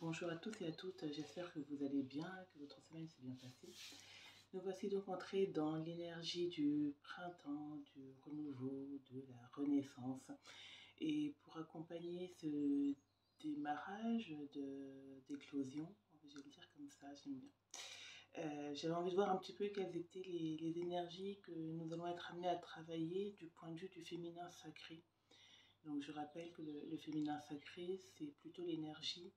Bonjour à tous et à toutes, j'espère que vous allez bien, que votre semaine s'est bien passée. Nous voici donc entrés dans l'énergie du printemps, du renouveau, de la renaissance. Et pour accompagner ce démarrage d'éclosion, je vais le dire comme ça, j'aime bien. J'avais envie de voir un petit peu quelles étaient les énergies que nous allons être amenés à travailler du point de vue du féminin sacré. Donc je rappelle que le féminin sacré, c'est plutôt l'énergie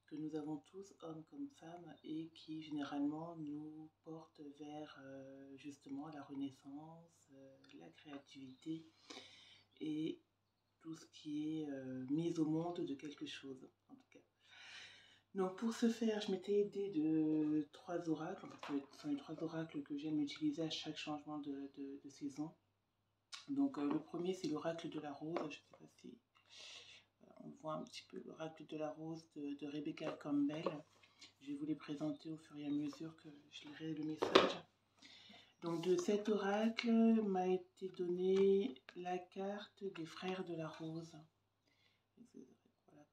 que nous avons tous, hommes comme femmes, et qui généralement nous porte vers justement la renaissance, la créativité et tout ce qui est mise au monde de quelque chose, en tout cas. Donc pour ce faire, je m'étais aidée de 3 oracles. En fait, ce sont les 3 oracles que j'aime utiliser à chaque changement de saison. Donc le premier, c'est l'oracle de la rose. Je ne sais pas si on voit un petit peu l'oracle de la rose de Rebecca Campbell. Je vais vous les présenter au fur et à mesure que je lirai le message. Donc de cet oracle m'a été donnée la carte des frères de la rose. Voilà,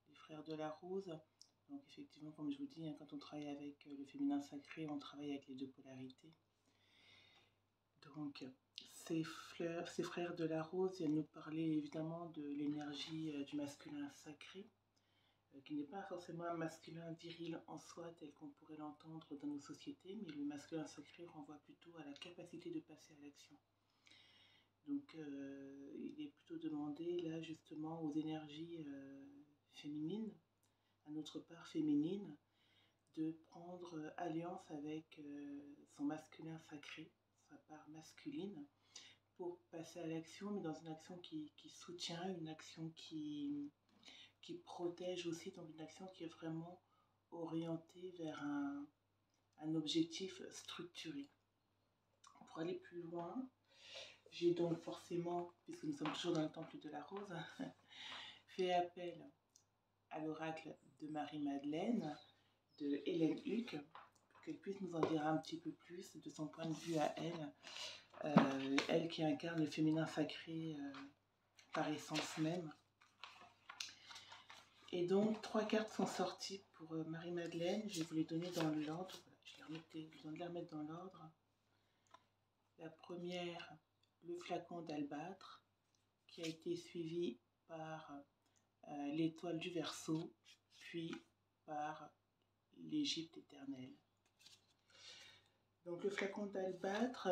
les frères de la rose. Donc effectivement, comme je vous dis, quand on travaille avec le féminin sacré, on travaille avec les deux polarités. Donc ces frères de la rose viennent nous parler évidemment de l'énergie du masculin sacré, qui n'est pas forcément un masculin viril en soi tel qu'on pourrait l'entendre dans nos sociétés, mais le masculin sacré renvoie plutôt à la capacité de passer à l'action. Donc il est plutôt demandé là justement aux énergies féminines, à notre part féminine, de prendre alliance avec son masculin sacré, sa part masculine, pour passer à l'action, mais dans une action qui soutient, une action qui protège aussi, donc une action qui est vraiment orientée vers un objectif structuré. Pour aller plus loin, j'ai donc forcément, puisque nous sommes toujours dans le temple de la rose, fait appel à l'oracle de Marie-Madeleine, de Hélène Huck, pour qu'elle puisse nous en dire un petit peu plus de son point de vue à elle, elle qui incarne le féminin sacré par essence même. Et donc, 3 cartes sont sorties pour Marie-Madeleine. Je vais vous les donner dans l'ordre. Voilà, je viens de les remettre dans l'ordre. La première, le flacon d'albâtre, qui a été suivi par l'étoile du Verseau, puis par l'Égypte éternelle. Donc le flacon d'albâtre,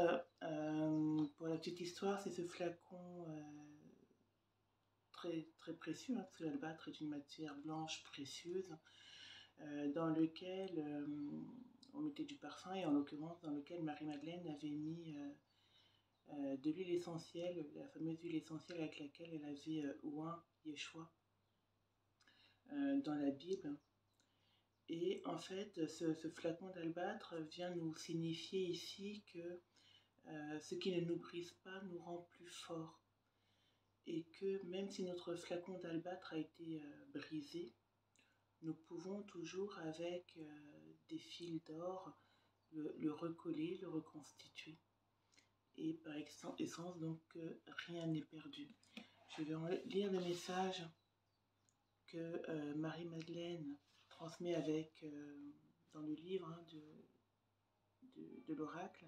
pour la petite histoire, c'est ce flacon très, très précieux, parce que l'albâtre est une matière blanche précieuse, dans lequel on mettait du parfum, et en l'occurrence dans lequel Marie-Madeleine avait mis de l'huile essentielle, la fameuse huile essentielle avec laquelle elle avait oint Yeshua dans la Bible. Et en fait, ce flacon d'albâtre vient nous signifier ici que ce qui ne nous brise pas nous rend plus forts. Et que même si notre flacon d'albâtre a été brisé, nous pouvons toujours, avec des fils d'or, le recoller, le reconstituer. Et par essence, donc, rien n'est perdu. Je vais lire le message que Marie-Madeleine transmet dans le livre de l'oracle.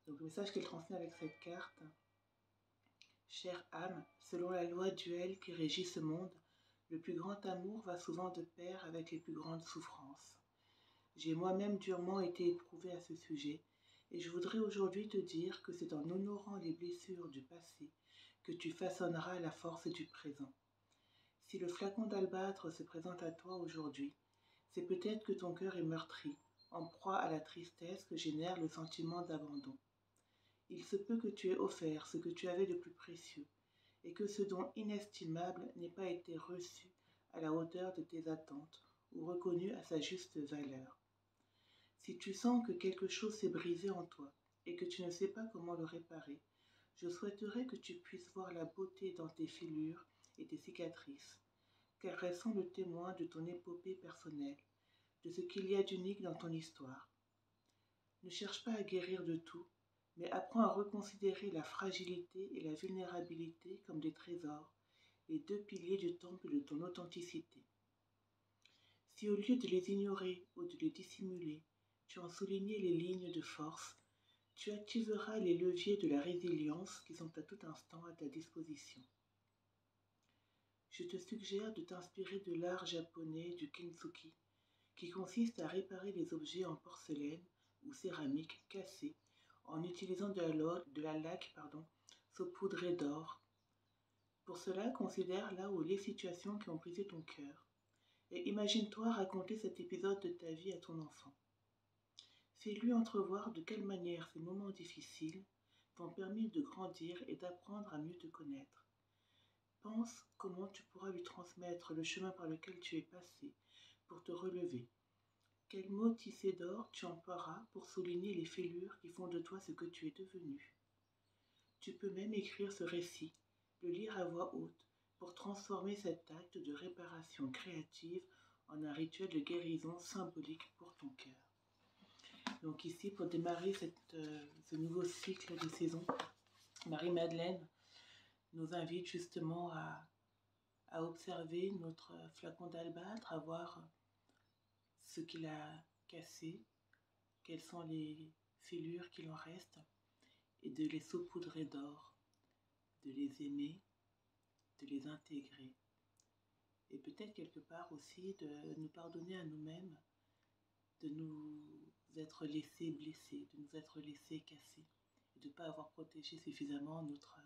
Donc le message qu'elle transmet avec cette carte. Chère âme, selon la loi duelle qui régit ce monde, le plus grand amour va souvent de pair avec les plus grandes souffrances. J'ai moi-même durement été éprouvée à ce sujet, et je voudrais aujourd'hui te dire que c'est en honorant les blessures du passé que tu façonneras la force du présent. Si le flacon d'albâtre se présente à toi aujourd'hui, c'est peut-être que ton cœur est meurtri, en proie à la tristesse que génère le sentiment d'abandon. Il se peut que tu aies offert ce que tu avais de plus précieux, et que ce don inestimable n'ait pas été reçu à la hauteur de tes attentes ou reconnu à sa juste valeur. Si tu sens que quelque chose s'est brisé en toi et que tu ne sais pas comment le réparer, je souhaiterais que tu puisses voir la beauté dans tes fêlures et tes cicatrices, car elles sont le témoin de ton épopée personnelle, de ce qu'il y a d'unique dans ton histoire. Ne cherche pas à guérir de tout, mais apprends à reconsidérer la fragilité et la vulnérabilité comme des trésors, les 2 piliers du temple de ton authenticité. Si au lieu de les ignorer ou de les dissimuler, tu en soulignais les lignes de force, tu activeras les leviers de la résilience qui sont à tout instant à ta disposition. Je te suggère de t'inspirer de l'art japonais du kintsugi, qui consiste à réparer les objets en porcelaine ou céramique cassés en utilisant de la laque saupoudrée d'or. Pour cela, considère là où les situations qui ont brisé ton cœur et imagine-toi raconter cet épisode de ta vie à ton enfant. Fais-lui entrevoir de quelle manière ces moments difficiles t'ont permis de grandir et d'apprendre à mieux te connaître. Pense comment tu pourras lui transmettre le chemin par lequel tu es passé pour te relever. Quels mots tissés d'or tu emploieras pour souligner les fêlures qui font de toi ce que tu es devenu. Tu peux même écrire ce récit, le lire à voix haute, pour transformer cet acte de réparation créative en un rituel de guérison symbolique pour ton cœur. Donc ici, pour démarrer ce nouveau cycle de saison, Marie-Madeleine nous invite justement à observer notre flacon d'albâtre, à voir ce qu'il a cassé, quelles sont les fêlures qu'il en reste, et de les saupoudrer d'or, de les aimer, de les intégrer. Et peut-être quelque part aussi de nous pardonner à nous-mêmes, de nous être laissés blessés, de nous être laissés casser, et de ne pas avoir protégé suffisamment notre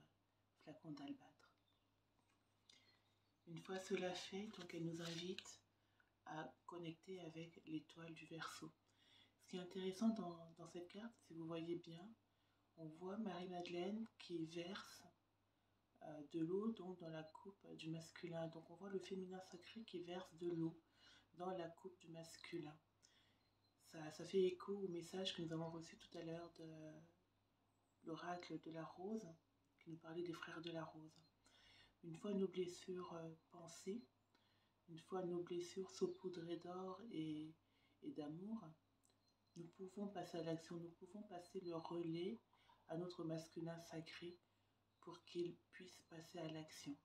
flacon d'albâtre. Une fois cela fait, donc elle nous invite à connecter avec l'étoile du Verseau. Ce qui est intéressant dans cette carte, si vous voyez bien, on voit Marie-Madeleine qui verse de l'eau donc dans la coupe du masculin. Donc on voit le féminin sacré qui verse de l'eau dans la coupe du masculin. Ça fait écho au message que nous avons reçu tout à l'heure de l'oracle de la rose, qui nous parlait des frères de la rose. Une fois nos blessures pensées, une fois nos blessures saupoudrées d'or et d'amour, nous pouvons passer à l'action, nous pouvons passer le relais à notre masculin sacré pour qu'il puisse passer à l'action.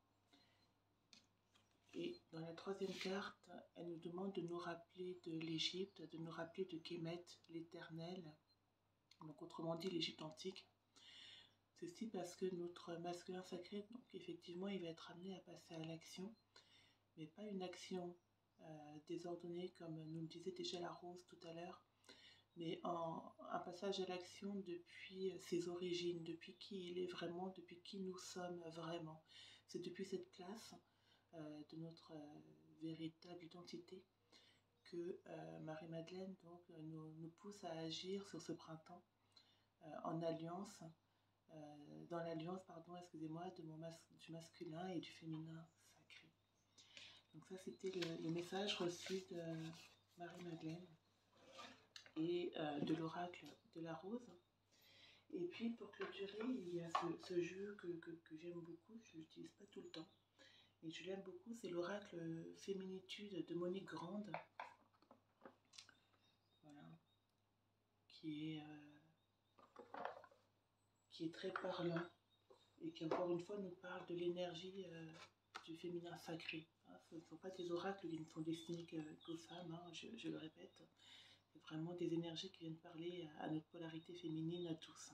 Et dans la troisième carte, elle nous demande de nous rappeler de l'Égypte, de nous rappeler de Kémet, l'Éternel, donc autrement dit l'Égypte antique. Ceci parce que notre masculin sacré, donc effectivement, il va être amené à passer à l'action, mais pas une action désordonnée comme nous le disait déjà la rose tout à l'heure, mais un passage à l'action depuis ses origines, depuis qui il est vraiment, depuis qui nous sommes vraiment. C'est depuis cette place de notre véritable identité que Marie-Madeleine nous pousse à agir sur ce printemps en alliance, dans l'alliance, du masculin et du féminin sacré. Donc ça, c'était le message reçu de Marie-Madeleine et de l'oracle de la rose. Et puis pour clôturer, il y a ce jeu que j'aime beaucoup, je ne l'utilise pas tout le temps, et je l'aime beaucoup, c'est l'oracle Féminitude de Monique Grande, voilà, qui est très parlant et qui encore une fois nous parle de l'énergie du féminin sacré. Hein, ce ne sont pas des oracles qui ne sont destinés qu'aux femmes, hein, je le répète. C'est vraiment des énergies qui viennent parler à notre polarité féminine à tous.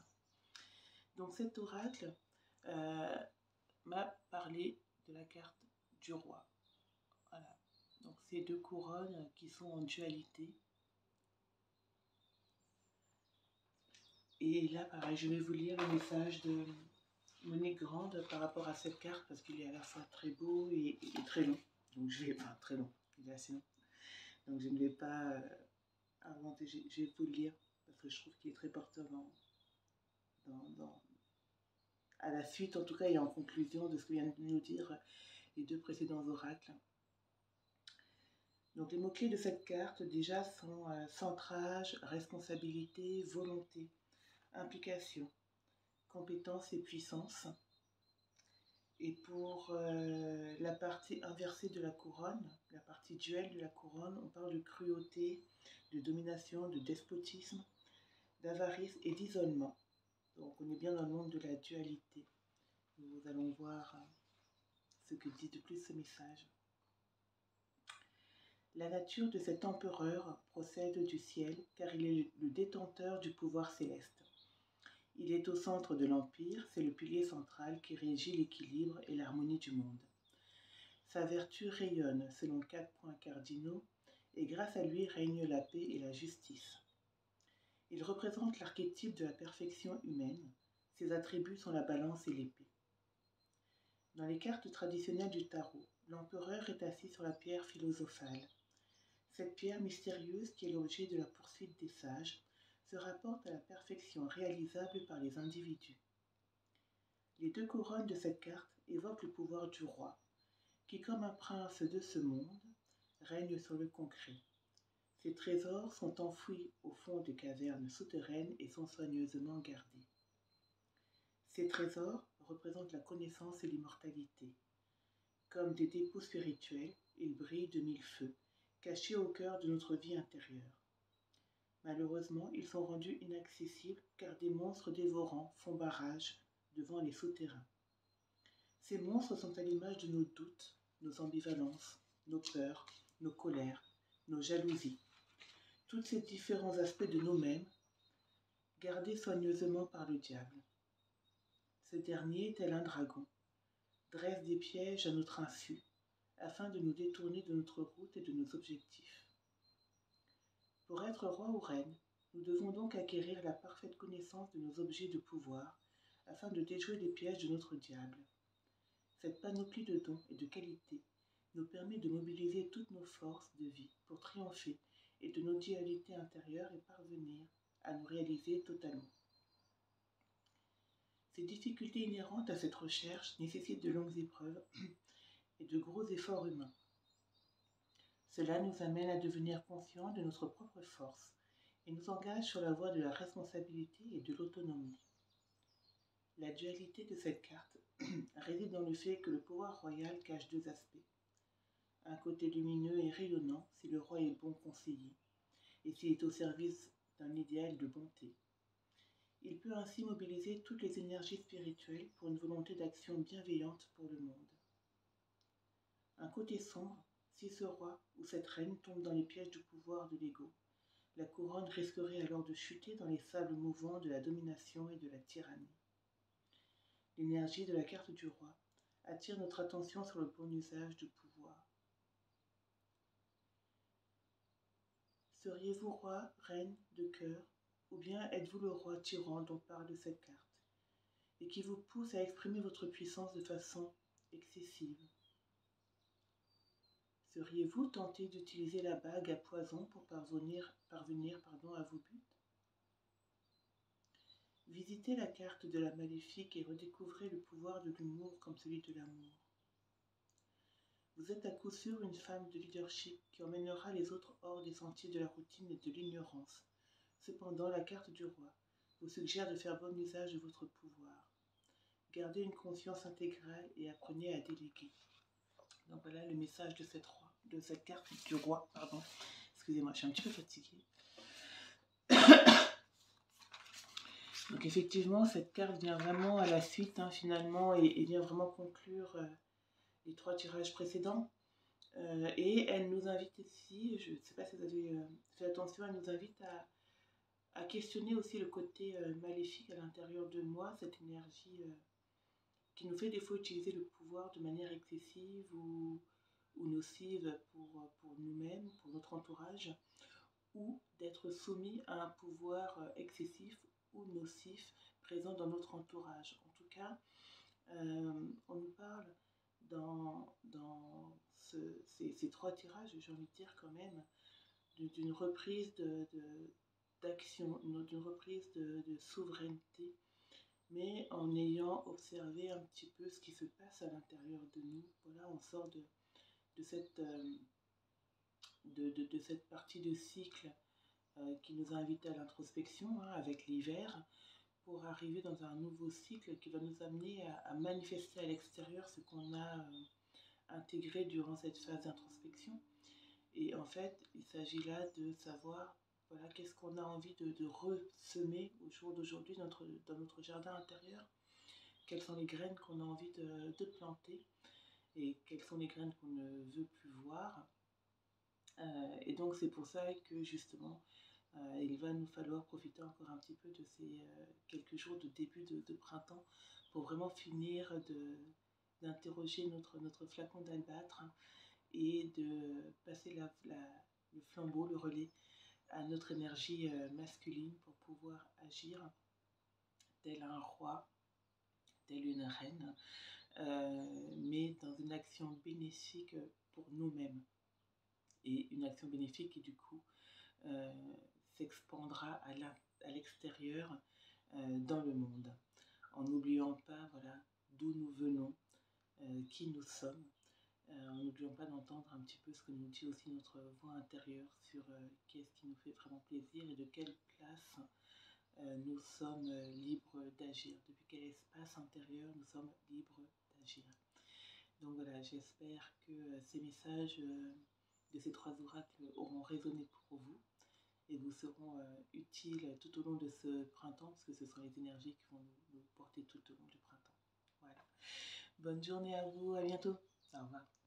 Donc cet oracle m'a parlé de la carte du roi. Voilà. Donc ces deux couronnes qui sont en dualité. Et là, pareil, je vais vous lire le message de Monique Grande par rapport à cette carte parce qu'il est à la fois très beau et très long. Donc je vais, enfin très long, il est assez long. Donc je ne vais pas inventer, je vais vous le lire parce que je trouve qu'il est très porteur à la suite, en tout cas, et en conclusion de ce que viennent de nous dire les deux précédents oracles. Donc les mots-clés de cette carte déjà sont centrage, responsabilité, volonté, implication, compétence et puissance. Et pour la partie inversée de la couronne, la partie duel de la couronne, on parle de cruauté, de domination, de despotisme, d'avarice et d'isolement. Donc on est bien dans le monde de la dualité. Nous allons voir ce que dit de plus ce message. La nature de cet empereur procède du ciel, car il est le détenteur du pouvoir céleste. Il est au centre de l'empire, c'est le pilier central qui régit l'équilibre et l'harmonie du monde. Sa vertu rayonne selon 4 points cardinaux, et grâce à lui règne la paix et la justice. Il représente l'archétype de la perfection humaine. Ses attributs sont la balance et l'épée. Dans les cartes traditionnelles du tarot, l'empereur est assis sur la pierre philosophale. Cette pierre mystérieuse, qui est l'objet de la poursuite des sages, se rapporte à la perfection réalisable par les individus. Les 2 couronnes de cette carte évoquent le pouvoir du roi, qui, comme un prince de ce monde, règne sur le concret. Ses trésors sont enfouis au fond des cavernes souterraines et sont soigneusement gardés. Ces trésors représentent la connaissance et l'immortalité. Comme des dépôts spirituels, ils brillent de 1000 feux, cachés au cœur de notre vie intérieure. Malheureusement, ils sont rendus inaccessibles car des monstres dévorants font barrage devant les souterrains. Ces monstres sont à l'image de nos doutes, nos ambivalences, nos peurs, nos colères, nos jalousies. Tous ces différents aspects de nous-mêmes, gardés soigneusement par le diable. Ce dernier, tel un dragon, dresse des pièges à notre insu, afin de nous détourner de notre route et de nos objectifs. Pour être roi ou reine, nous devons donc acquérir la parfaite connaissance de nos objets de pouvoir, afin de déjouer les pièges de notre diable. Cette panoplie de dons et de qualités nous permet de mobiliser toutes nos forces de vie pour triompher et de nos dualités intérieures et parvenir à nous réaliser totalement. Ces difficultés inhérentes à cette recherche nécessitent de longues épreuves et de gros efforts humains. Cela nous amène à devenir conscients de notre propre force et nous engage sur la voie de la responsabilité et de l'autonomie. La dualité de cette carte réside dans le fait que le pouvoir royal cache 2 aspects. Un côté lumineux et rayonnant si le roi est bon conseiller et s'il est au service d'un idéal de bonté. Il peut ainsi mobiliser toutes les énergies spirituelles pour une volonté d'action bienveillante pour le monde. Un côté sombre, si ce roi ou cette reine tombe dans les pièges du pouvoir de l'ego, la couronne risquerait alors de chuter dans les sables mouvants de la domination et de la tyrannie. L'énergie de la carte du roi attire notre attention sur le bon usage du pouvoir. Seriez-vous roi, reine de cœur, ou bien êtes-vous le roi tyran dont parle cette carte, et qui vous pousse à exprimer votre puissance de façon excessive? Seriez-vous tenté d'utiliser la bague à poison pour parvenir à vos buts? Visitez la carte de la maléfique et redécouvrez le pouvoir de l'humour comme celui de l'amour. Vous êtes à coup sûr une femme de leadership qui emmènera les autres hors des sentiers de la routine et de l'ignorance. Cependant, la carte du roi vous suggère de faire bon usage de votre pouvoir. Gardez une conscience intégrale et apprenez à déléguer. Donc voilà le message de cette carte du roi. Excusez-moi, je suis un petit peu fatiguée. Donc effectivement, cette carte vient vraiment à la suite finalement et vient vraiment conclure les 3 tirages précédents. Et elle nous invite ici, je ne sais pas si vous avez fait attention, elle nous invite à questionner aussi le côté maléfique à l'intérieur de moi, cette énergie qui nous fait des fois utiliser le pouvoir de manière excessive ou nocive pour nous-mêmes, pour notre entourage, ou d'être soumis à un pouvoir excessif ou nocif présent dans notre entourage. En tout cas, on nous parle dans ces 3 tirages, j'ai envie de dire quand même, d'une reprise d'action, d'une reprise de souveraineté, mais en ayant observé un petit peu ce qui se passe à l'intérieur de nous. Voilà, on sort de cette partie de cycle qui nous a invités à l'introspection avec l'hiver, pour arriver dans un nouveau cycle qui va nous amener à manifester à l'extérieur ce qu'on a intégré durant cette phase d'introspection. Et en fait, il s'agit là de savoir qu'est-ce qu'on a envie de ressemer au jour d'aujourd'hui dans notre jardin intérieur, quelles sont les graines qu'on a envie de planter et quelles sont les graines qu'on ne veut plus voir. Et donc c'est pour ça que justement, il va nous falloir profiter encore un petit peu de ces quelques jours de début de printemps pour vraiment finir d'interroger notre flacon d'albâtre et de passer le flambeau, le relais à notre énergie masculine pour pouvoir agir tel un roi, telle une reine, mais dans une action bénéfique pour nous-mêmes. Et une action bénéfique qui du coup s'expandra à l'extérieur dans le monde, en n'oubliant pas voilà, d'où nous venons, qui nous sommes, en n'oubliant pas d'entendre un petit peu ce que nous dit aussi notre voix intérieure sur qu'est-ce qui nous fait vraiment plaisir et de quelle place nous sommes libres d'agir, depuis quel espace intérieur nous sommes libres d'agir. Donc voilà, j'espère que ces messages de ces 3 oracles auront résonné pour vous et vous seront utiles tout au long de ce printemps, parce que ce sont les énergies qui vont nous porter tout au long du printemps. Voilà. Bonne journée à vous, à bientôt. Au revoir.